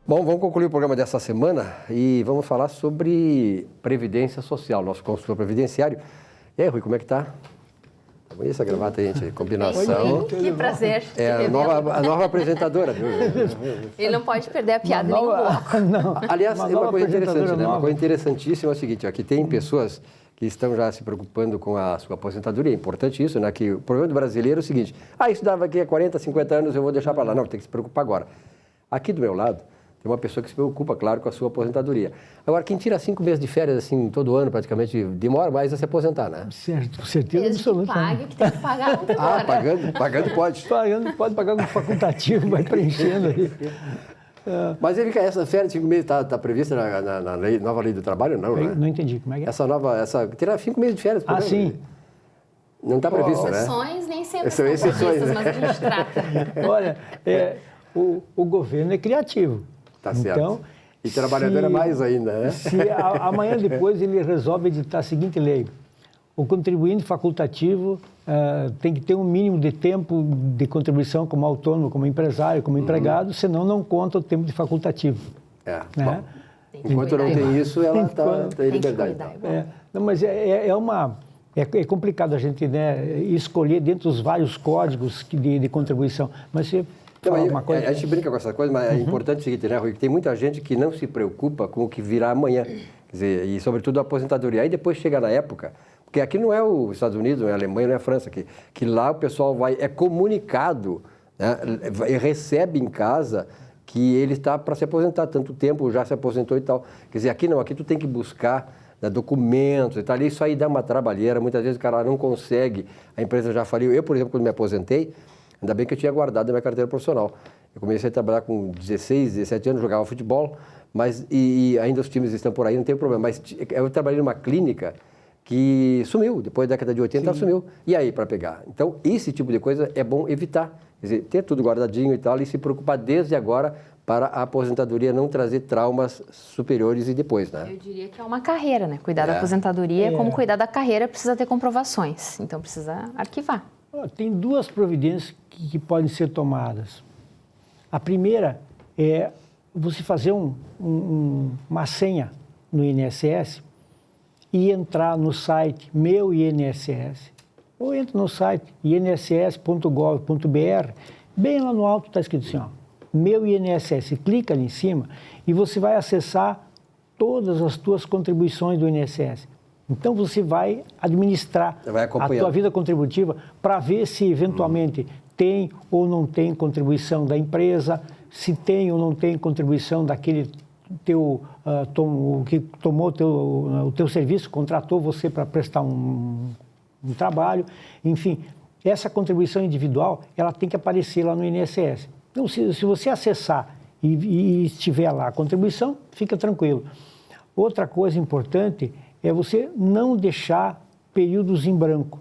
Bom, vamos concluir o programa dessa semana e vamos falar sobre previdência social, nosso consultor previdenciário. E aí, Rui, como é que tá? Bonita essa gravata aí, gente, combinação. Que prazer. É a nova apresentadora, viu? Ele não pode perder a piada em nenhum bloco. Não. Aliás, uma coisa interessante, né? Uma coisa interessantíssima é o seguinte, ó, que tem pessoas que estão já se preocupando com a sua aposentadoria. É importante isso, né? Que o problema do brasileiro é o seguinte, isso dava aqui há 40, 50 anos, eu vou deixar para lá. Não, tem que se preocupar agora. Aqui do meu lado, tem uma pessoa que se preocupa, claro, com a sua aposentadoria. Agora, quem tira 5 meses de férias, assim, todo ano, praticamente, demora mais a se aposentar, né? Certo, com certeza Desde absoluta. que pague, que tem que pagar, não demora. Pagando pode. Pagando, pode pagar com facultativo, vai preenchendo ali. Mas ele, essa férias de 5 meses está prevista na nova lei do trabalho, não, né? Não entendi, como é que é? Tirar 5 meses de férias por ano. Sim. Não está prevista, né? Exceções nem sempre São são exceções, previstas, né? mas a gente trata. Olha, o governo é criativo. Tá certo. Então, e trabalhador é mais ainda, né? Se amanhã depois ele resolve editar a seguinte lei: o contribuinte facultativo tem que ter um mínimo de tempo de contribuição como autônomo, como empresário, como empregado, senão não conta o tempo de facultativo. Né? Tem que Enquanto cuidar. não tem isso, ela está em liberdade. Tem que cuidar. Não, mas é complicado a gente, né, escolher dentro dos vários códigos de contribuição. Mas você fala uma coisa... A gente brinca com essa coisa, mas é importante o seguinte, né, Rui? Que tem muita gente que não se preocupa com o que virá amanhã. Quer dizer, e sobretudo a aposentadoria. Aí depois chega na época, porque aqui não é os Estados Unidos, não é a Alemanha, não é a França, que lá o pessoal é comunicado, né, recebe em casa que ele está para se aposentar, tanto tempo já se aposentou e tal. Quer dizer, aqui não, aqui tu tem que buscar, né, documentos e tal, isso aí dá uma trabalheira, muitas vezes o cara não consegue, a empresa já faliu. Eu, por exemplo, quando me aposentei, ainda bem que eu tinha guardado a minha carteira profissional. Eu comecei a trabalhar com 16, 17 anos, jogava futebol, mas e ainda os times estão por aí, não tem problema. Mas eu trabalhei numa clínica que sumiu, depois da década de 80 ela sumiu. E aí, para pegar? Então, esse tipo de coisa é bom evitar. Quer dizer, ter tudo guardadinho e tal, e se preocupar desde agora para a aposentadoria não trazer traumas superiores e depois, né? Eu diria que é uma carreira, né? Cuidar da aposentadoria, como cuidar da carreira, precisa ter comprovações. Então, precisa arquivar. Tem duas providências que podem ser tomadas. A primeira é você fazer uma senha no INSS e entrar no site Meu INSS. Ou entra no site inss.gov.br, bem lá no alto está escrito assim, ó, Meu INSS. Clica ali em cima e você vai acessar todas as tuas contribuições do INSS. Então, você vai administrar a tua vida contributiva para ver se, eventualmente, tem ou não tem contribuição da empresa, se tem ou não tem contribuição daquele que tomou o teu serviço, contratou você para prestar um trabalho. Enfim, essa contribuição individual, ela tem que aparecer lá no INSS. Então, se você acessar e estiver lá a contribuição, fica tranquilo. Outra coisa importante é você não deixar períodos em branco,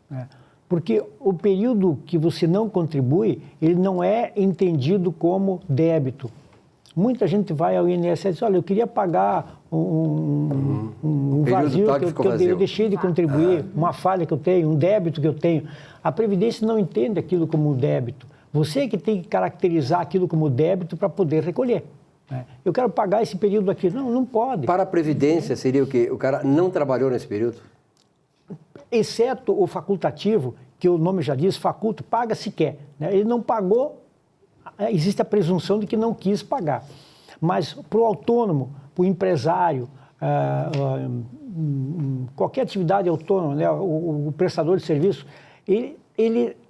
né? Porque o período que você não contribui, ele não é entendido como débito. Muita gente vai ao INSS e diz, olha, eu queria pagar um vazio que eu deixei de contribuir, uma falha que eu tenho, um débito que eu tenho. A Previdência não entende aquilo como débito. Você que tem que caracterizar aquilo como débito para poder recolher. Eu quero pagar esse período aqui. Não, não pode. Para a Previdência seria o quê? O cara não trabalhou nesse período? Exceto o facultativo, que o nome já diz, faculta, paga se quer. Ele não pagou, existe a presunção de que não quis pagar. Mas para o autônomo, para o empresário, qualquer atividade autônoma, né, o prestador de serviço,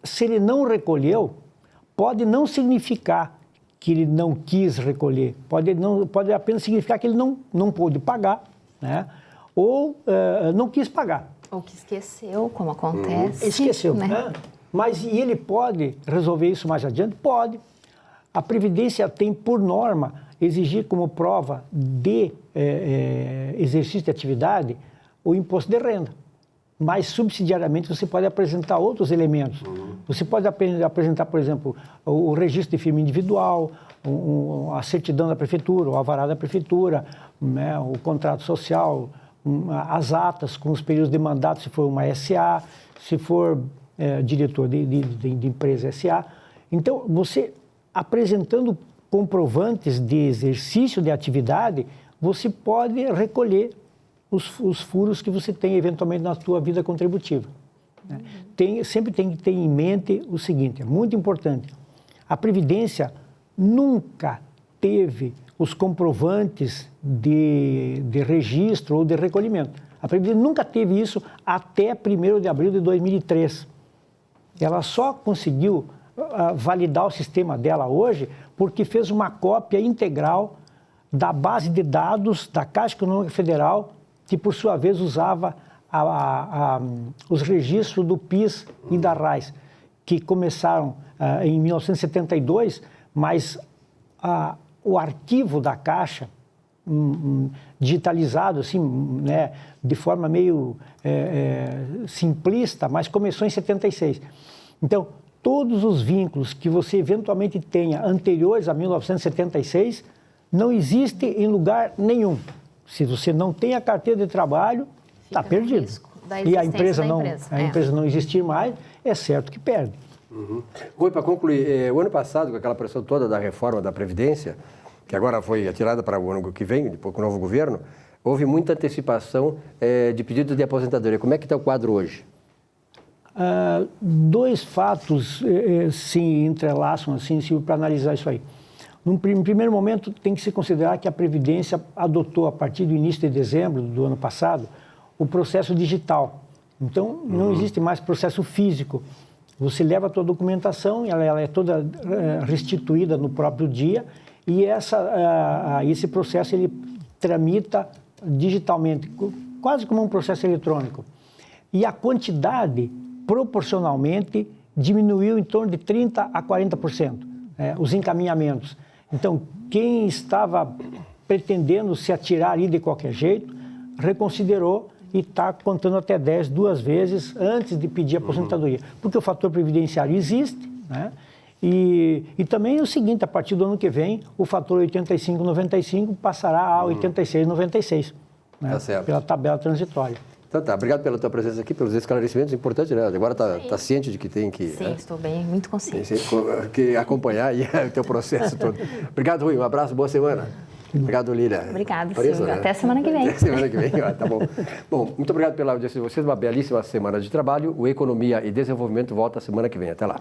se ele não recolheu, pode não significar que ele não quis recolher, pode apenas significar que ele não pôde pagar, né? Ou não quis pagar. Ou que esqueceu, como acontece. Esqueceu, né? Mas e ele pode resolver isso mais adiante? Pode. A Previdência tem, por norma, exigir como prova de exercício de atividade o imposto de renda. Mas, subsidiariamente, você pode apresentar outros elementos. Você pode apresentar, por exemplo, o registro de firma individual, a certidão da prefeitura, o alvará da prefeitura, né, o contrato social, as atas com os períodos de mandato, se for uma SA, se for diretor de empresa SA. Então, você apresentando comprovantes de exercício de atividade, você pode recolher os furos que você tem eventualmente na sua vida contributiva. Né? Sempre tem que ter em mente o seguinte, é muito importante, a Previdência nunca teve os comprovantes de registro ou de recolhimento. A Previdência nunca teve isso até 1º de abril de 2003. Ela só conseguiu validar o sistema dela hoje porque fez uma cópia integral da base de dados da Caixa Econômica Federal, que por sua vez usava os registros do PIS e da RAIS, que começaram em 1972, mas o arquivo da Caixa, digitalizado assim, né, de forma meio simplista, mas começou em 76. Então, todos os vínculos que você eventualmente tenha anteriores a 1976 não existem em lugar nenhum. Se você não tem a carteira de trabalho, está perdido. E a empresa não existir mais, é certo que perde. Uhum. Rui, para concluir, o ano passado, com aquela pressão toda da reforma da Previdência, que agora foi atirada para o ano que vem, depois com o novo governo, houve muita antecipação de pedidos de aposentadoria. Como é que está o quadro hoje? Dois fatos se entrelaçam assim, para analisar isso aí. Em primeiro momento, tem que se considerar que a Previdência adotou, a partir do início de dezembro do ano passado, o processo digital. Então, não existe mais processo físico. Você leva a tua documentação, ela é toda restituída no próprio dia, e esse processo ele tramita digitalmente, quase como um processo eletrônico. E a quantidade, proporcionalmente, diminuiu em torno de 30% a 40%, os encaminhamentos. Então, quem estava pretendendo se atirar ali de qualquer jeito, reconsiderou e está contando até 10 duas vezes antes de pedir aposentadoria. Porque o fator previdenciário existe, né? E também é o seguinte, a partir do ano que vem, o fator 85-95 passará a 86-96, né? Tá certo. Pela tabela transitória. Então tá, obrigado pela tua presença aqui, pelos esclarecimentos importantes, né? Agora tá ciente de que tem que... Sim, estou bem, muito consciente. Que acompanhar aí o teu processo todo. Obrigado, Rui, um abraço, boa semana. Obrigado, Lília. Obrigado, Silvio. Até semana que vem. Até semana que vem, tá bom. Bom, muito obrigado pela audiência de vocês, uma belíssima semana de trabalho. O Economia e Desenvolvimento volta semana que vem. Até lá.